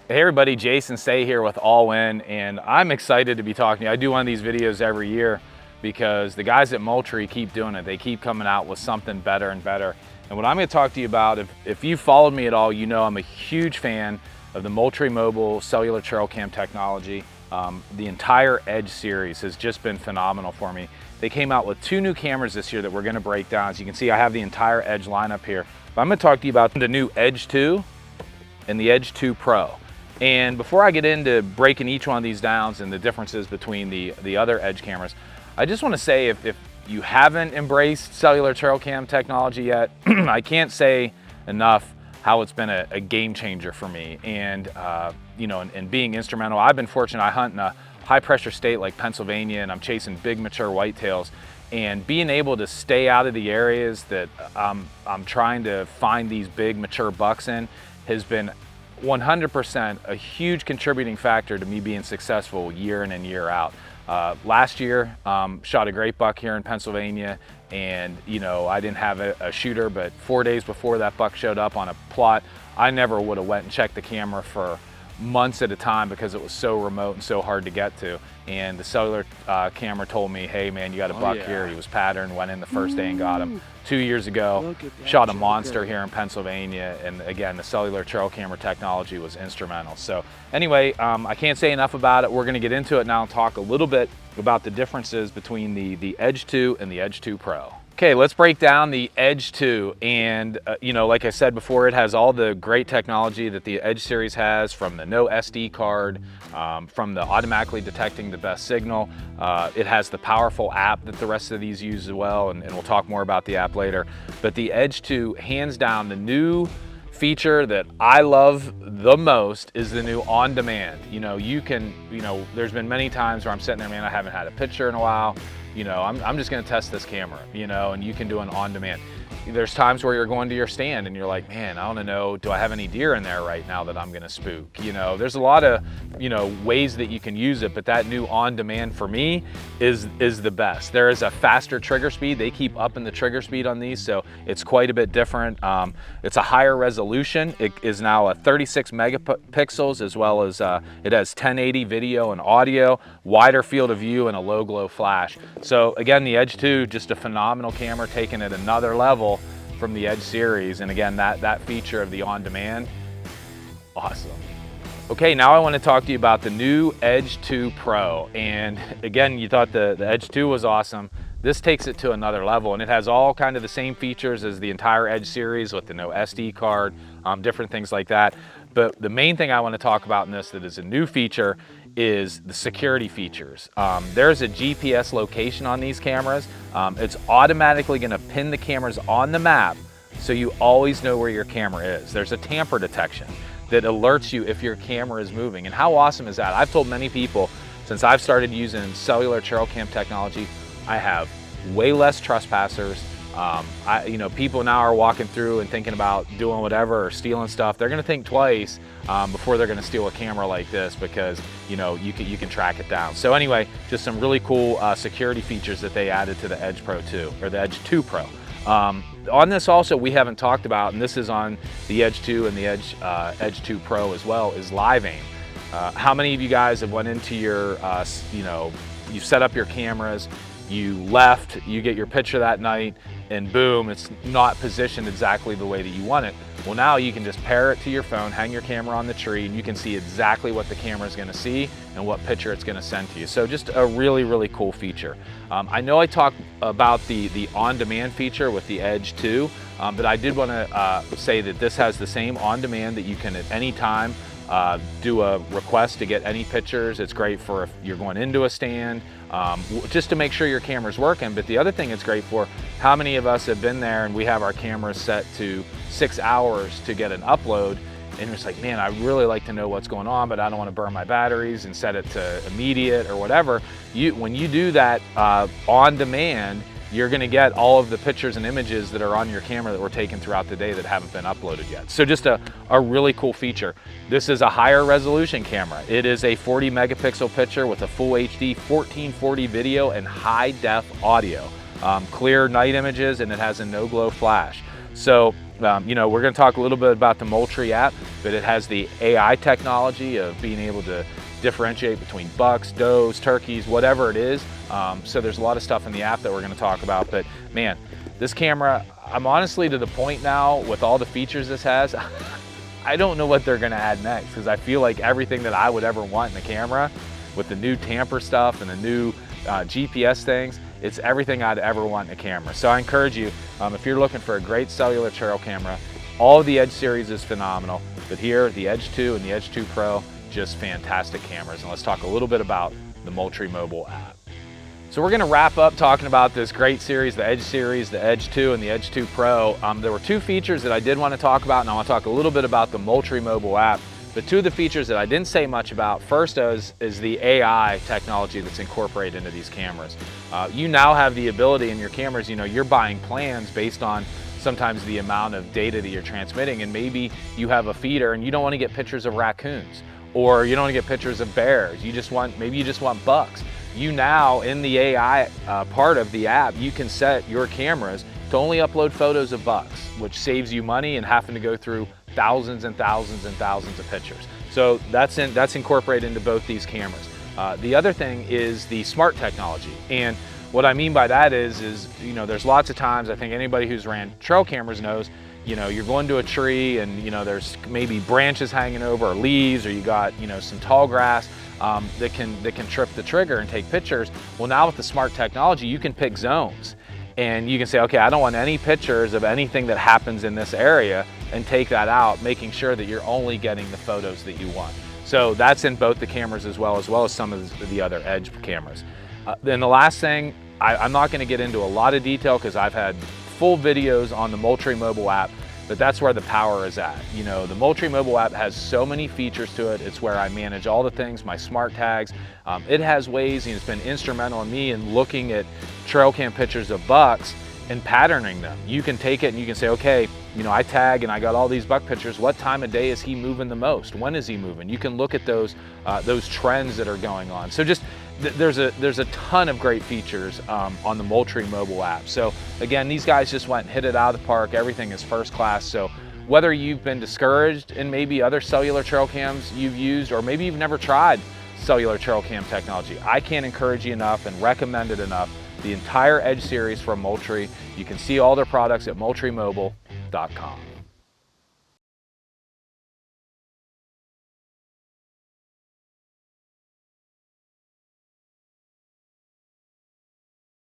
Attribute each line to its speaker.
Speaker 1: Hey everybody, Jason Say here with All In, and I'm excited to be talking to you. I do one of these videos every year because the guys at Moultrie keep doing it. They keep coming out with something better and better. And what I'm going to talk to you about, if you followed me at all, you know I'm a huge fan of the Mtry Mobile Cellular trail cam technology. The entire Edge series has just been phenomenal for me. They came out with 2 new cameras this year that we're going to break down. As you can see, I have the entire Edge lineup here. But I'm going to talk to you about the new Edge 2 and the Edge 2 Pro. And before I get into breaking each one of these down and the differences between the other Edge cameras, I just want to say if you haven't embraced cellular trail cam technology yet, I can't say enough how it's been a game changer for me. And you know, and being instrumental, I've been fortunate. I hunt in a high pressure state like Pennsylvania, and I'm chasing big mature whitetails. And being able to stay out of the areas that I'm trying to find these big mature bucks in has been 100% a huge contributing factor to me being successful year in and year out. Last year, shot a great buck here in Pennsylvania, and you know, I didn't have a shooter, but 4 days before that buck showed up on a plot, I never would have went and checked the camera for months at a time because it was so remote and so hard to get to. And the cellular camera told me, hey man, you got a buck here. He was patterned, went in the first day and got him. 2 years ago, shot a monster here in Pennsylvania, and again, the cellular trail camera technology was instrumental. So anyway, I can't say enough about it. We're gonna get into it now and talk a little bit about the differences between the Edge 2 and the Edge 2 Pro. Okay, let's break down the Edge 2, and you know, like I said before, it has all the great technology that the Edge series has, from the no SD card, from the automatically detecting the best signal. It has the powerful app that the rest of these use as well, and we'll talk more about the app later. But the Edge 2, hands down, the new feature that I love the most is the new on demand. You know, there's been many times where I'm sitting there, man, I haven't had a picture in a while. You know, I'm just gonna test this camera, you know, and you can do an on demand. There's times where you're going to your stand and you're like, man, I wanna know, do I have any deer in there right now that I'm gonna spook? You know, there's a lot of, you know, ways that you can use it, but that new on demand for me is the best. There is a faster trigger speed. They keep upping the trigger speed on these, so it's quite a bit different. It's a higher resolution. It is now a 36 megapixels, as well as it has 1080 video and audio, wider field of view, and a low glow flash. So again, the Edge 2, just a phenomenal camera, taking it another level from the Edge series. And again, that feature of the on demand, awesome. Okay, now I want to talk to you about the new Edge 2 Pro. And again, you thought the Edge 2 was awesome. This takes it to another level, and it has all kind of the same features as the entire Edge series with the no SD card, different things like that. But the main thing I want to talk about in this that is a new feature is the security features. There's a GPS location on these cameras. It's automatically going to pin the cameras on the map, so you always know where your camera is. There's a tamper detection that alerts you if your camera is moving. And how awesome is that? I've told many people, since I've started using cellular trail cam technology, I have way less trespassers. You know, people now are walking through and thinking about doing whatever or stealing stuff. They're gonna think twice before they're gonna steal a camera like this, because you know, you can track it down. So anyway, just some really cool security features that they added to the Edge Pro 2, or the Edge 2 Pro. On this also, we haven't talked about, and this is on the Edge 2 and the Edge 2 Pro as well, is live aim. How many of you guys have went into your, you know, you set up your cameras, you left, you get your picture that night, and boom, it's not positioned exactly the way that you want it. Well, now you can just pair it to your phone, hang your camera on the tree, and you can see exactly what the camera is going to see and what picture it's going to send to you. So just a really, really cool feature. I know I talked about the on-demand feature with the Edge 2, but I did want to say that this has the same on-demand that you can at any time do a request to get any pictures. It's great for if you're going into a stand, just to make sure your camera's working. But the other thing it's great for, how many of us have been there and we have our cameras set to 6 hours to get an upload, and it's like, man, I really like to know what's going on, but I don't want to burn my batteries, and set it to immediate or whatever. When you do that on demand, you're going to get all of the pictures and images that are on your camera that were taken throughout the day that haven't been uploaded yet. So just a really cool feature. This is a higher resolution camera. It is a 40 megapixel picture with a full HD 1440 video and high def audio. Clear night images, and it has a no glow flash. So You know, we're going to talk a little bit about the Moultrie app, but it has the AI technology of being able to differentiate between bucks, does, turkeys, whatever it is. So there's a lot of stuff in the app that we're going to talk about. But man, this camera, I'm honestly to the point now with all the features this has, I don't know what they're going to add next, because I feel like everything that I would ever want in a camera with the new tamper stuff and the new GPS things, it's everything I'd ever want in a camera. So I encourage you, if you're looking for a great cellular trail camera, all of the Edge series is phenomenal, but here, the Edge 2 and the Edge 2 Pro, just fantastic cameras. And let's talk a little bit about the Moultrie Mobile app. So we're gonna wrap up talking about this great series, the Edge series, the Edge 2 and the Edge 2 Pro. There were two features that I did want to talk about, and I want to talk a little bit about the Moultrie Mobile app. But two of the features that I didn't say much about, first is the AI technology that's incorporated into these cameras. You now have the ability in your cameras, you know, you're buying plans based on sometimes the amount of data that you're transmitting, and maybe you have a feeder and you don't want to get pictures of raccoons, or you don't want to get pictures of bears, maybe you just want bucks. You now, in the AI part of the app, you can set your cameras to only upload photos of bucks, which saves you money and having to go through thousands and thousands and thousands of pictures. So that's incorporated into both these cameras. The other thing is the smart technology. And what I mean by that is, you know, there's lots of times, I think anybody who's ran trail cameras knows, you know, you're going to a tree and, you know, there's maybe branches hanging over or leaves, or you got, you know, some tall grass that can trip the trigger and take pictures. Well, now with the smart technology, you can pick zones. And you can say, okay, I don't want any pictures of anything that happens in this area, and take that out, making sure that you're only getting the photos that you want. So that's in both the cameras as well as some of the other Edge cameras. Then the last thing, I'm not gonna get into a lot of detail because I've had full videos on the Moultrie Mobile app, but that's where the power is at. You know, the Moultrie Mobile app has so many features to it. It's where I manage all the things, my smart tags. It has ways, and it's been instrumental in me in looking at trail cam pictures of bucks and patterning them. You can take it and you can say, okay, you know, I tag and I got all these buck pictures. What time of day is he moving the most? When is he moving? You can look at those trends that are going on. So just there's a ton of great features on the Moultrie Mobile app. So again, these guys just went and hit it out of the park. Everything is first class. So whether you've been discouraged in maybe other cellular trail cams you've used, or maybe you've never tried cellular trail cam technology, I can't encourage you enough and recommend it enough. The entire Edge series from Moultrie. You can see all their products at MoultrieMobile.com.